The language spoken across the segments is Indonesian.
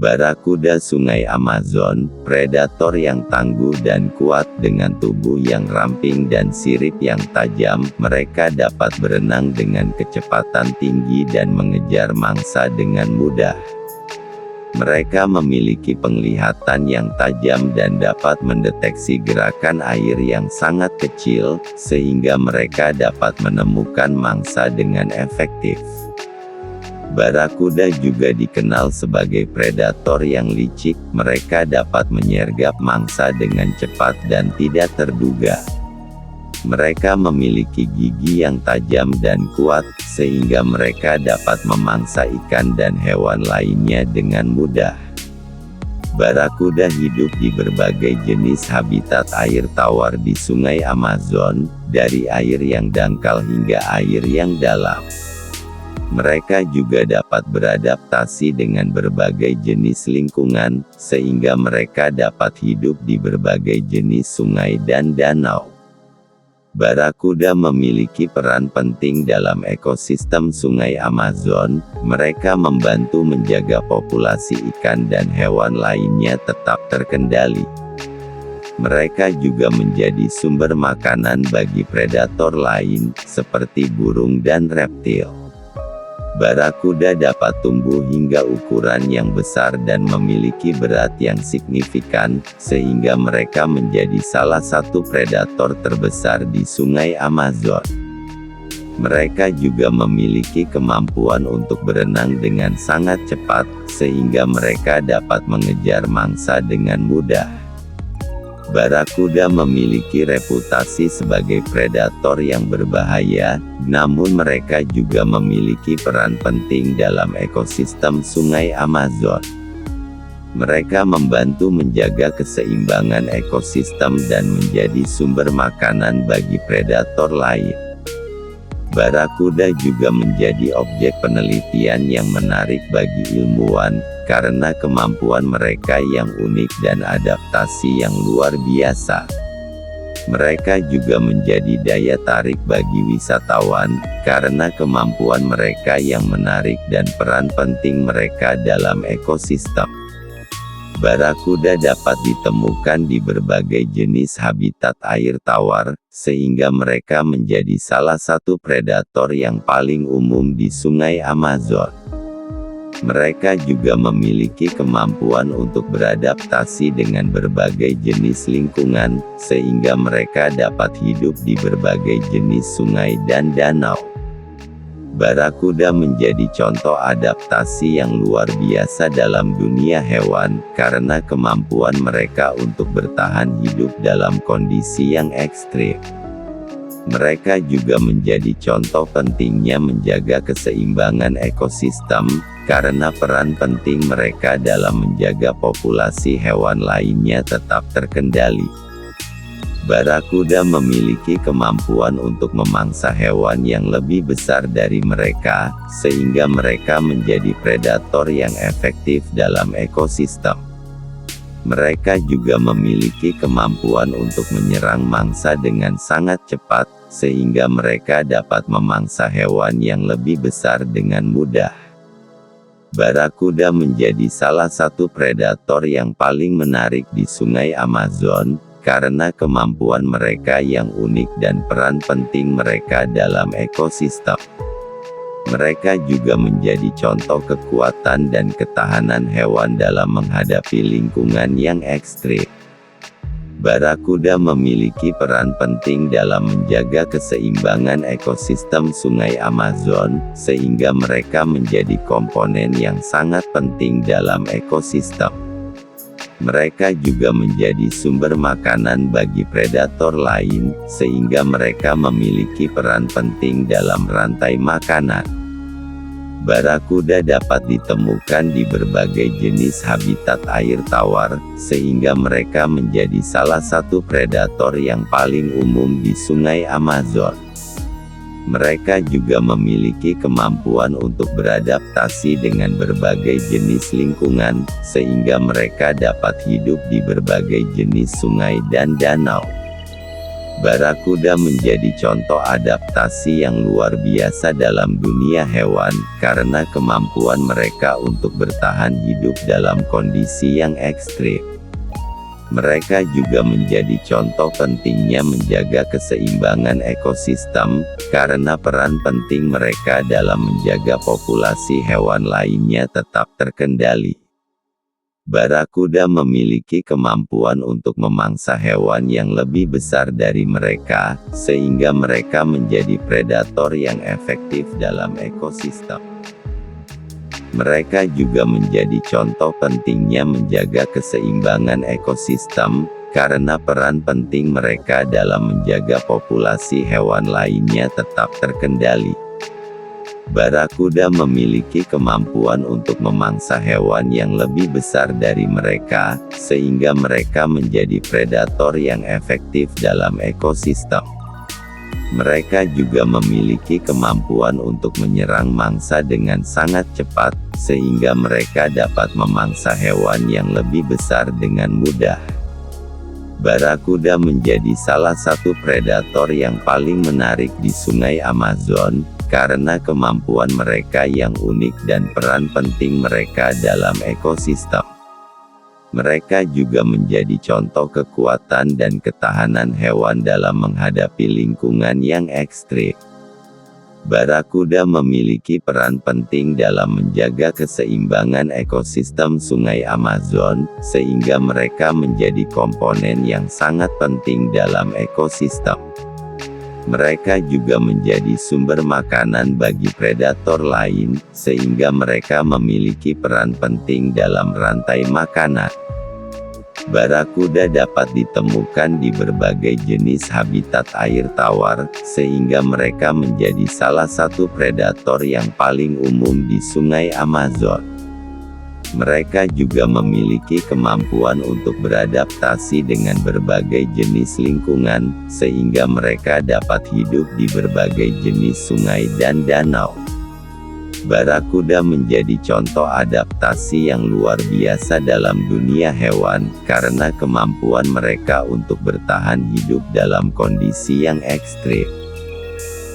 Barakuda Sungai Amazon, predator yang tangguh dan kuat dengan tubuh yang ramping dan sirip yang tajam. Mereka dapat berenang dengan kecepatan tinggi dan mengejar mangsa dengan mudah. Mereka memiliki penglihatan yang tajam dan dapat mendeteksi gerakan air yang sangat kecil, sehingga mereka dapat menemukan mangsa dengan efektif. Barakuda juga dikenal sebagai predator yang licik. Mereka dapat menyergap mangsa dengan cepat dan tidak terduga. Mereka memiliki gigi yang tajam dan kuat, sehingga mereka dapat memangsa ikan dan hewan lainnya dengan mudah. Barakuda hidup di berbagai jenis habitat air tawar di Sungai Amazon, dari air yang dangkal hingga air yang dalam. Mereka juga dapat beradaptasi dengan berbagai jenis lingkungan, sehingga mereka dapat hidup di berbagai jenis sungai dan danau. Barakuda memiliki peran penting dalam ekosistem Sungai Amazon. Mereka membantu menjaga populasi ikan dan hewan lainnya tetap terkendali. Mereka juga menjadi sumber makanan bagi predator lain, seperti burung dan reptil. Barakuda dapat tumbuh hingga ukuran yang besar dan memiliki berat yang signifikan, sehingga mereka menjadi salah satu predator terbesar di Sungai Amazon. Mereka juga memiliki kemampuan untuk berenang dengan sangat cepat, sehingga mereka dapat mengejar mangsa dengan mudah. Barakuda memiliki reputasi sebagai predator yang berbahaya, namun mereka juga memiliki peran penting dalam ekosistem Sungai Amazon. Mereka membantu menjaga keseimbangan ekosistem dan menjadi sumber makanan bagi predator lain. Barakuda juga menjadi objek penelitian yang menarik bagi ilmuwan, karena kemampuan mereka yang unik dan adaptasi yang luar biasa. Mereka juga menjadi daya tarik bagi wisatawan, karena kemampuan mereka yang menarik dan peran penting mereka dalam ekosistem. Barakuda dapat ditemukan di berbagai jenis habitat air tawar, sehingga mereka menjadi salah satu predator yang paling umum di Sungai Amazon. Mereka juga memiliki kemampuan untuk beradaptasi dengan berbagai jenis lingkungan, sehingga mereka dapat hidup di berbagai jenis sungai dan danau. Barakuda menjadi contoh adaptasi yang luar biasa dalam dunia hewan, karena kemampuan mereka untuk bertahan hidup dalam kondisi yang ekstrim. Mereka juga menjadi contoh pentingnya menjaga keseimbangan ekosistem, karena peran penting mereka dalam menjaga populasi hewan lainnya tetap terkendali. Barakuda memiliki kemampuan untuk memangsa hewan yang lebih besar dari mereka, sehingga mereka menjadi predator yang efektif dalam ekosistem. Mereka juga memiliki kemampuan untuk menyerang mangsa dengan sangat cepat, sehingga mereka dapat memangsa hewan yang lebih besar dengan mudah. Barakuda menjadi salah satu predator yang paling menarik di Sungai Amazon, karena kemampuan mereka yang unik dan peran penting mereka dalam ekosistem. Mereka juga menjadi contoh kekuatan dan ketahanan hewan dalam menghadapi lingkungan yang ekstrim. Barakuda memiliki peran penting dalam menjaga keseimbangan ekosistem Sungai Amazon, sehingga mereka menjadi komponen yang sangat penting dalam ekosistem. Mereka juga menjadi sumber makanan bagi predator lain, sehingga mereka memiliki peran penting dalam rantai makanan. Barakuda dapat ditemukan di berbagai jenis habitat air tawar, sehingga mereka menjadi salah satu predator yang paling umum di Sungai Amazon. Mereka juga memiliki kemampuan untuk beradaptasi dengan berbagai jenis lingkungan, sehingga mereka dapat hidup di berbagai jenis sungai dan danau. Barakuda menjadi contoh adaptasi yang luar biasa dalam dunia hewan, karena kemampuan mereka untuk bertahan hidup dalam kondisi yang ekstrim. Mereka juga menjadi contoh pentingnya menjaga keseimbangan ekosistem, karena peran penting mereka dalam menjaga populasi hewan lainnya tetap terkendali. Barakuda memiliki kemampuan untuk memangsa hewan yang lebih besar dari mereka, sehingga mereka menjadi predator yang efektif dalam ekosistem. Mereka juga menjadi contoh pentingnya menjaga keseimbangan ekosistem, karena peran penting mereka dalam menjaga populasi hewan lainnya tetap terkendali. Barakuda memiliki kemampuan untuk memangsa hewan yang lebih besar dari mereka, sehingga mereka menjadi predator yang efektif dalam ekosistem. Mereka juga memiliki kemampuan untuk menyerang mangsa dengan sangat cepat, sehingga mereka dapat memangsa hewan yang lebih besar dengan mudah. Barakuda menjadi salah satu predator yang paling menarik di Sungai Amazon, karena kemampuan mereka yang unik dan peran penting mereka dalam ekosistem. Mereka juga menjadi contoh kekuatan dan ketahanan hewan dalam menghadapi lingkungan yang ekstrim. Barakuda memiliki peran penting dalam menjaga keseimbangan ekosistem Sungai Amazon, sehingga mereka menjadi komponen yang sangat penting dalam ekosistem. Mereka juga menjadi sumber makanan bagi predator lain, sehingga mereka memiliki peran penting dalam rantai makanan. Barakuda dapat ditemukan di berbagai jenis habitat air tawar, sehingga mereka menjadi salah satu predator yang paling umum di Sungai Amazon. Mereka juga memiliki kemampuan untuk beradaptasi dengan berbagai jenis lingkungan, sehingga mereka dapat hidup di berbagai jenis sungai dan danau. Barakuda menjadi contoh adaptasi yang luar biasa dalam dunia hewan, karena kemampuan mereka untuk bertahan hidup dalam kondisi yang ekstrim.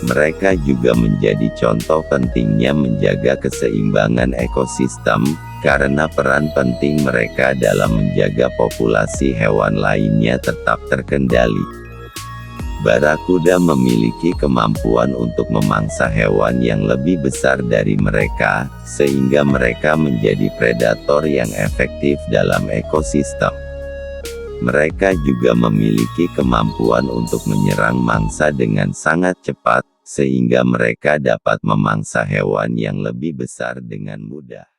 Mereka juga menjadi contoh pentingnya menjaga keseimbangan ekosistem, karena peran penting mereka dalam menjaga populasi hewan lainnya tetap terkendali. Barakuda memiliki kemampuan untuk memangsa hewan yang lebih besar dari mereka, sehingga mereka menjadi predator yang efektif dalam ekosistem. Mereka juga memiliki kemampuan untuk menyerang mangsa dengan sangat cepat, sehingga mereka dapat memangsa hewan yang lebih besar dengan mudah.